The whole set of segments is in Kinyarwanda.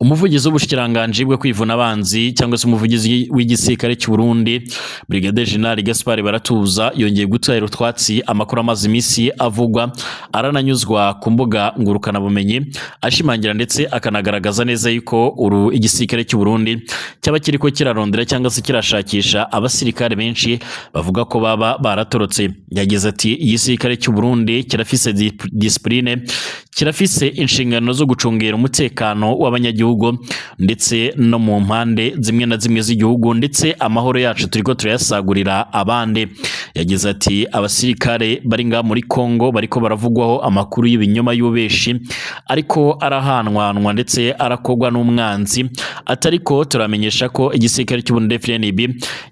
umuvugizi w'ubushikiranganje bwo kwivuna abanzi cyangwa se umuvugizi w'igisirikare cy'u Burundi Brigadier General Gaspard Baratuza yongeye gutera utwatsi amakuru amazi imisi avugwa arananyuzwa ku mbuga ngurukana bumenyi ashimangira ndetse akanagaragaza neza yuko igisirikare cy'u Burundi cyaba kiriko kirarondera cyangwa se kirashakisha abasirikare benshi bavuga ko baba baratorotse. Yagize ati igisirikare cy'u Burundi kirafise discipline, kirafise inshingano zo gucungera umutekano w'abanyagihugu ndetse no mu mpande zimwe na zimwe z'igihugu, ndetse amahoro yacu turiko turayasagurira abandi. Yagize ati abasirikare bari nga muri Kongo bariko baravugwaho amakuru y'ibinyoma y'ubeshi ariko arahanwanwa ndetse arakogwa n'umwanzi, atariko turamenyesha ko igisirikare cy'u Burundi FNB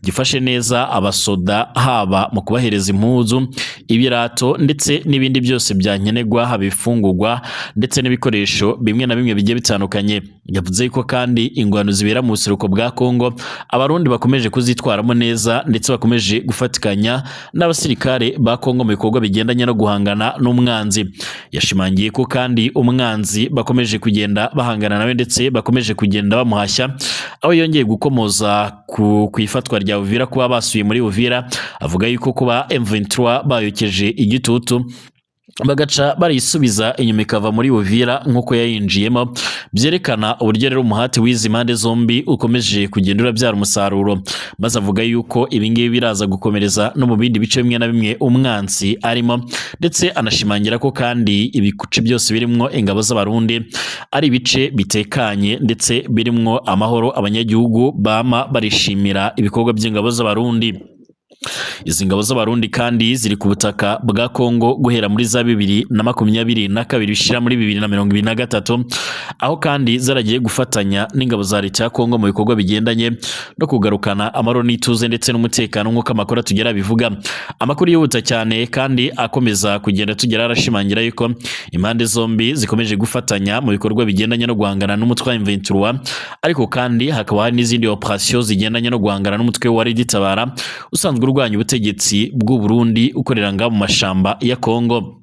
gifashe neza abasoda haba mu kubahereza impuzu, ibirato ndetse n'ibindi byose byankenegwa habifungurwa ndetse n'ibikoresho bimwe na bimwe bigiye bitandukanye. Yavuze ko kandi ingwano zibera mu buseruko bwa Kongo abarundi bakomeje kuzitwaramo neza ndetse bakomeje gufatikanya n'abasirikare ba Kongo mu bikorwa bigendanye no guhangana n'umwanzi. Yashimangiye ko kandi umwanzi bakomeje kugenda bahangana nawe ndetse bakomeje kugenda bamuhashya, aho yongeye gukomoza ku ifatwa rya Uvira kuba basuye muri Uvira. Avuga yuko kuba M23 bayokeje igitutu bagaca barisubiza inyuma ikava muri Uvira nkuko yayinjiyemo byerekana uburyo rero umuhati w'izi impande zombi ukomeje kugenda urabyara umusaruro. Maze avuga yuko ibingibi biraza gukomereza no mu bindi bice bimwe na bimwe umwansi arimo, ndetse anashimangira ko kandi ibice byose birimwo ingabo z'abarundi ari ibice bitekanye ndetse birimwo amahoro, abanyagihugu bama barishimira ibikorwa by'ingabo z'abarundi. Izi ngabo z'abarundi kandi ziri ku butaka bwa Kongo guhera muri za 2022 bishira muri 2023, aho kandi zaragiye gufatanya n'ingabo za leta ya Kongo mu bikorwa bigendanye no kugarukana amahoro n'ituze ndetse n'umutekano nk'uko amakuru tugera bivuga. Amakuru yihuta cyane kandi akomeza kugenda tugera arashimangira yuko impande zombi zikomeje gufatanya mu bikorwa bigendanye no guhangana n'umutwe wa M23, ariko kandi hakaba hari n'izindi operation zigendanye no guhangana n'umutwe wa Riditabara usanzwe urwanya ubutegetsi bw'u Burundi ukorera nga mu mashamba ya Kongo.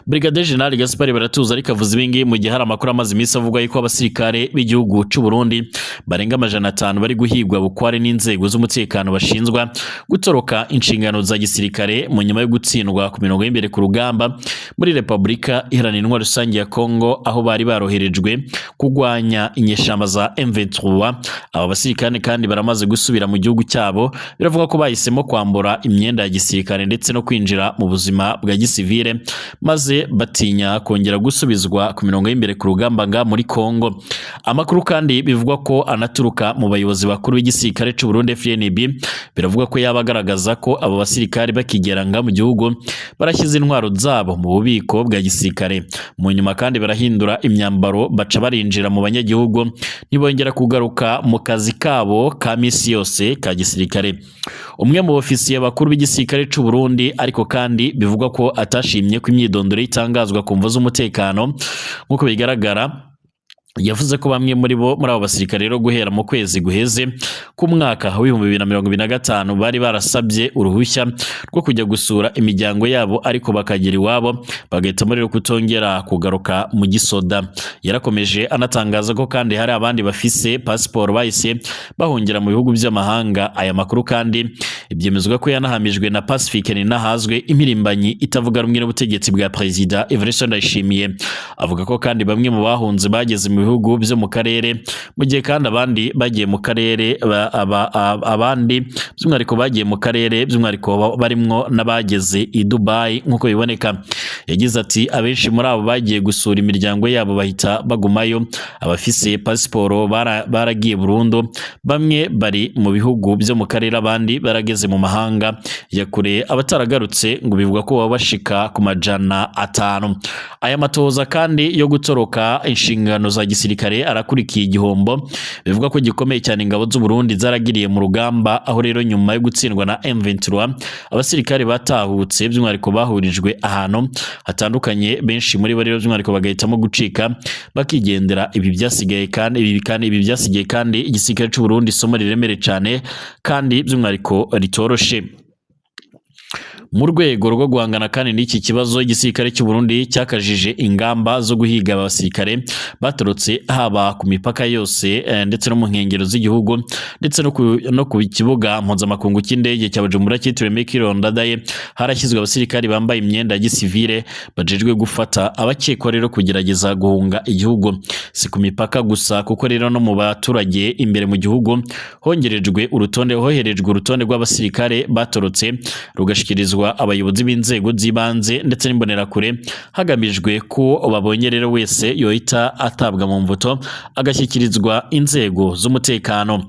Brigadier General Gaspard Baratuza ariko avuze ibingibi mu gihe hari amakuru amazi imisi avuga yuko abasirikare b'igihugu cy'u Burundi barenga 500 bari guhigwa bukware n'inzego z'umutekano bashinzwa gutoroka inshingano za gisirikare mu nyuma yo gutsindwa ku mirongo y'imbere ku rugamba muri Republika Iharanira Intwaro Rusange ya Kongo, aho bari baroherejwe kugwanya inyeshamba za M23. Aba basirikare kandi baramaze gusubira mu gihugu cyabo, biravuga ko bahisemo kwambura imyenda ya gisirikare ndetse no kwinjira mu buzima bwa gisivile, maze batinya kongera gusubizwa ku mirongo y'imbere ku rugamba nga muri Kongo. Amakuru kandi bivugwa ko anaturuka mu bayobozi bakuru b'igisirikare cy'u Burundi FNB, biravuga ko yabagaragaza ko abo basirikare bakigeranga mu gihugu barashyize intwaro zabo mu bubiko bwa gisirikare, mu nyuma kandi barahindura imyambaro baca barinjira mu banyagihugu, ntibongera kugaruka mu kazi kabo ka misi yose ka gisirikare. Umwe mu ofisiye bakuru b'igisirikare cy'u Burundi ariko kandi bivugwa ko atashimye ko imyidondoro itangazwa ku mvo z'umutekano nk'uko bigaragara, yavuze ko bamwe muri abo basirikare rero guhera mu kwezi guheze ku mwaka wa 2025 bari barasabye uruhushya rwo kujya gusura imiryango yabo ariko bakagira iwabo bagahitamo rero kutongera kugaruka mu gisoda. Yarakomeje anatangaza ko kandi hari abandi bafise passport bahise bahungira mu bihugu by'amahanga. Aya makuru kandi ibyemezwa ko yanahamijwe na Pacifique Ninahazwe, impirimbanyi itavuga rumwe n'ubutegetsi bwa President Evariste Ndayishimiye. Avuga ko kandi bamwe mu bahunze bageze mu bihugu byo mu karere, mu gihe kandi abandi bagiye mu karere abandi by'umwihariko bagiye mu karere by'umwihariko barimwo n'abageze i Dubai nk'uko biboneka. Yagize ati abenshi muri abo bagiye gusura imiryango yabo bahita bagumayo, abafise pasiporo baragiye burundu, bamwe bari mu bihugu byo mu karere abandi barageze mu mahanga ya kure, abataragarutse ngo bivuga ko baba bashika ku 500. Aya matoza kandi yo gutoroka inshingano za gisirikare arakurikiye igihombo bivuga ko gikomeye cyane ingabo z'u Burundi zaragiriye mu rugamba, aho rero nyuma yo gutsindwa na M23 abasirikare batahutse by'umwihariko bahurijwe ahantu hatandukanye, benshi muri bo rero by'umwihariko bagahitamo gucika bakigendera. Ibi byasigaye kandi igisirikare cy'u Burundi isomo riremere cyane kandi by'umwihariko ritoroshe. mu rwego rwo guhangana kandi n'iki kibazo igisirikare cy'u Burundi cyakajije ingamba zo guhiga abasirikare baturutse haba ku mipaka yose ndetse no mu nkengero z'igihugu ndetse no ku kibuga mpuzamakungu cy'indege cya Bujumbura cyitiriwe Mekiro Ndadaye harashyizwe abasirikare bambaye imyenda ya gisivile bajejwe gufata abakekwa rero kugerageza guhunga igihugu. Si ku mipaka gusa kuko rero no mu baturage imbere mu gihugu hoherejwe urutonde rw'abasirikare batorotse rugashikirizwa abayobozi b'inzego z'ibanze ndetse n'imbonerakure hagamijwe ko babonye rero wese yohita atabwa mu mvuto agashyikirizwa inzego z'umutekano.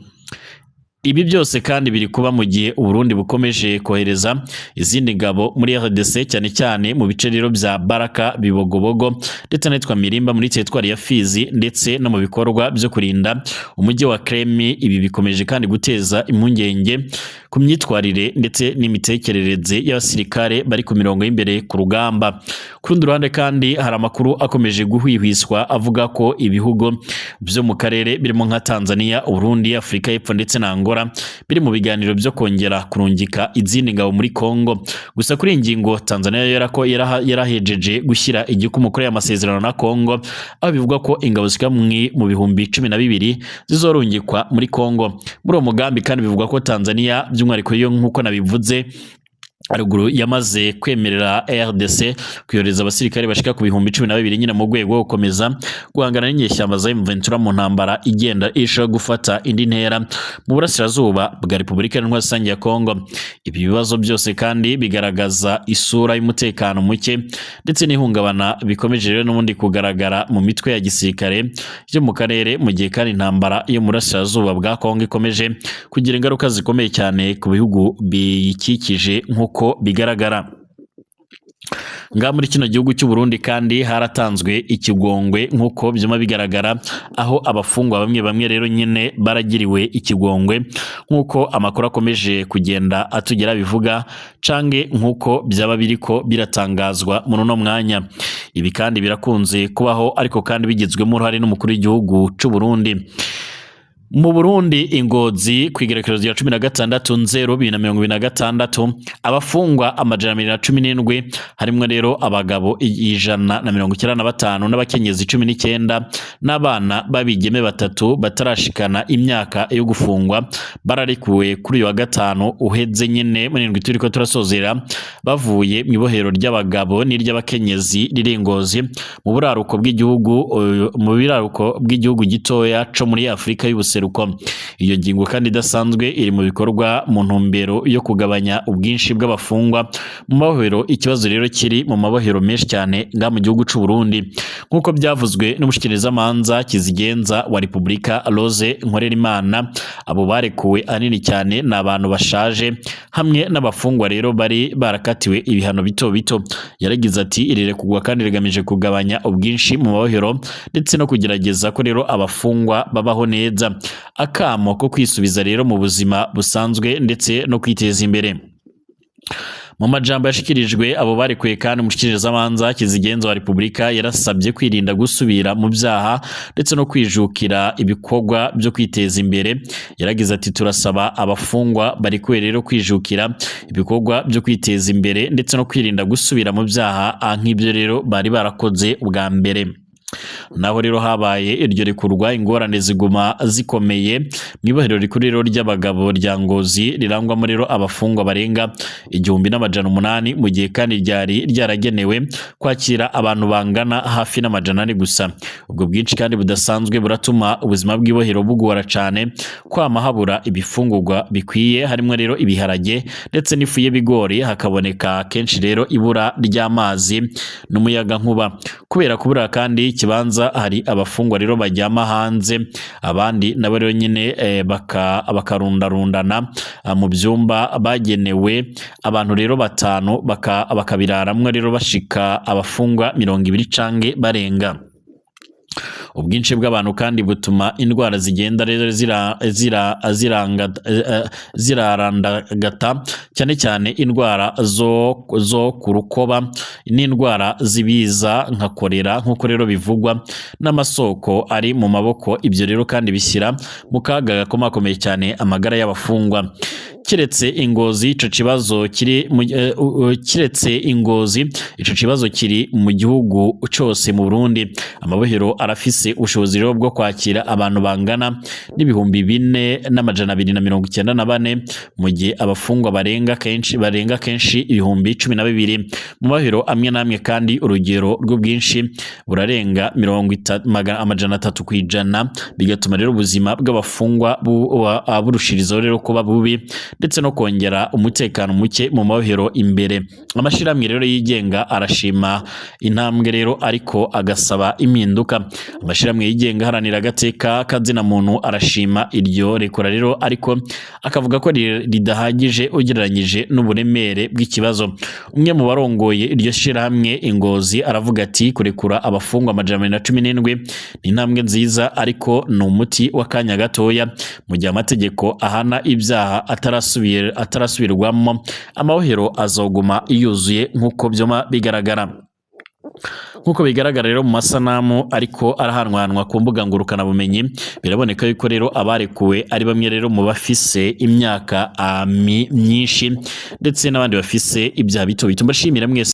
Ibi byose kandi biri kuba mu gihe Uburundi bukomeje kohereza izindi ngabo muri RDC cyane cyane mu bice rero bya Baraka, Bibogobogo ndetse n'itwa Mirimba muri teritwari ya Fizi ndetse no mu bikorwa byo kurinda umujyi wa Kremi. Ibi bikomeje kandi guteza impungenge ku myitwarire ndetse n'imitekerereze y'abasirikare bari ku mirongo y'imbere ku rugamba. Ku rundi ruhande kandi hari amakuru akomeje guhwihwiswa avuga ko ibihugu byo mu karere birimo nka Tanzania, Uburundi, Afurika y'Epfo ndetse na Angola biri mu biganiro byo kongera kurungika izindi ngabo muri Kongo. Gusa kuri ingingo Tanzania yarahejeje gushyira igikumu kuri amasezerano na Kongo, aho bivuga ko ingabo zika mu bihumbi 12 zizorungikwa muri Kongo. Muri uwo mugambi kandi bivuga ko Tanzania by'umwihariko yo nk'uko nabivuze aruguru yamaze kwemerera RDC kuyoreza abasirikare bashika ku bihumbi 12 nyine mu rwego rwo gukomeza guhangana n'inyeshyamba za M23 mu ntambara igenda isho gufata indi ntera mu burasirazuba bwa Repubulika Iharanira Demokarasi ya Kongo. Ibi bibazo byose kandi bigaragaza isura y'umutekano muke ndetse n'ihungabana bikomeje rero n'ubundi kugaragara mu mitwe ya gisirikare yo mu karere, mu gihe kandi intambara yo mu burasirazuba bwa Kongo ikomeje kugira ingaruka zikomeye cyane ku bihugu biyikikije nk'uko bigaragara. Nga muri kino gihugu cy'u Burundi kandi haratanzwe ikigongwe nk'uko byuma bigaragara, aho abafungwa bamwe rero nyine baragiriwe ikigongwe nk'uko amakuru akomeje kugenda atugera bivuga cange nk'uko byaba biriko biratangazwa muri no mwanya. Ibi kandi birakunze kubaho ariko kandi bigizwemo uruhare n'umukuru w'igihugu cy'u Burundi. Mu Burundi Ingozi kwigerekerezo ya 16/0/2026 abafungwa 117 harimo rero abagabo 195 n'abakenyezi 19 n'abana babigeme 3 batarashikana imyaka yo gufungwa bararekuwe kuri uyu wa gatanu uheze nyine muri ndwi turiko turasozera bavuye mu ibohero ry'abagabo n'iry'abakenyezi riri Ingozi mu buraruko bw'igihugu gitoya co muri Afrika y'Ubuseruko. Iyo ngingo kandi idasanzwe iri mu bikorwa mu ntumbero yo kugabanya ubwinshi bw'abafungwa mu mabohero. Ikibazo rero kiri mu mabohero menshi cyane nga mu gihugu cy'u Burundi nk'uko byavuzwe n'umushikirizamanza kizigenza wa Repubulika Rose Nkorerimana. Abo barekuwe anini cyane n'abantu bashaje hamwe n'abafungwa rero bari barakatiwe ibihano bito bito. Yaragize ati irire kugwa kandi rigamije kugabanya ubwinshi mu mabohero ndetse no kugerageza ko rero abafungwa babaho neza. Akamo ko kwisubiza rero mu buzima busanzwe ndetse no kwiteza imbere. Mu majambo yashikirijwe abo barekuye kandi umushikirizamanza kizigenza wa Repubulika yarasabye kwirinda gusubira mu byaha ndetse no kwijukira ibikorwa byo kwiteza imbere. Yaragize ati turasaba abafungwa barekuye rero kwijukira ibikorwa byo kwiteza imbere ndetse no kwirinda gusubira mu byaha nk'ibyo rero bari barakoze ubwa mbere. Naho rero habaye iryo rekurwa ingorane ziguma zikomeye mu ibohero rikuru rero ry'abagabo rya Ngozi rirangwamo rero abafungwa barenga 1,800 mu gihe kandi ryaragenewe kwakira abantu bangana hafi n'amajana gusa. Ubwo bwinshi kandi budasanzwe buratuma ubuzima bw'ibohero bugora cyane kwama habura ibifungurwa bikwiye harimo rero ibiharage ndetse n'ifu y'ibigori, hakaboneka kenshi rero ibura ry'amazi n'umuyaga nkuba. Kubera kubura kandi kibanza hari abafungwa rero bajyama hanze, abandi nabo rero nyine bakarundarundana mu byumba bagenewe abantu rero 5 bakabiraramwe rero bashika abafungwa 20 cange barenga. Ubwinshi bw'abantu kandi butuma indwara zigenda rero zirarandagata cyane cyane indwara zo kurukoba n'indwara zibiza nka kolera nk'uko rero bivugwa n'amasoko ari mu maboko. Ibyo rero kandi bishyira mu kaga gakomakomeye cyane amagara y'abafungwa. kiretse Ingozi ico kibazo kiri kiretse Ingozi ico kibazo kiri mu gihugu cose mu Burundi. Amabohero arafise ubushobozi rero bwo kwakira abantu bangana n'ibihumbi 4,294 mu gihe abafungwa barenga kenshi ibihumbi 12 mu mabohero amwe namwe, kandi urugero rw'ubwinshi burarenga 300 kwijana, bigatuma rero ubuzima bw'abafungwa burushirizo rero kuba bubi ndetse no kongera umutekano muke mu mabohero imbere. Amashiramwe rero yigenga arashima intambwe rero ariko agasaba impinduka. Amashiramwe yigenga haranira agateka kazina muntu arashima iryo rekora rero ariko akavuga ko ridahagije ugereranyije n'uburemere bw'ikibazo. Umwe mu barongoye iryo shiramwe Ingozi aravuga ati kurekura abafungwa 117 ni intambwe nziza ariko ni umuti w'akanya gatoya mu gihe amategeko ahana ibyaha atarasubirwamo, amabohero azoguma yuzuye nk'uko byoma bigaragara. Nkuko bigaragara rero mu masanamu ariko arahanwanwa ku mbuga ngurukana bumenyi, biraboneka yuko rero abarekuwe ari bamwe rero mu bafise imyaka myinshi ndetse n'abandi bafise ibyaha bito bito. Mbashimira mwese.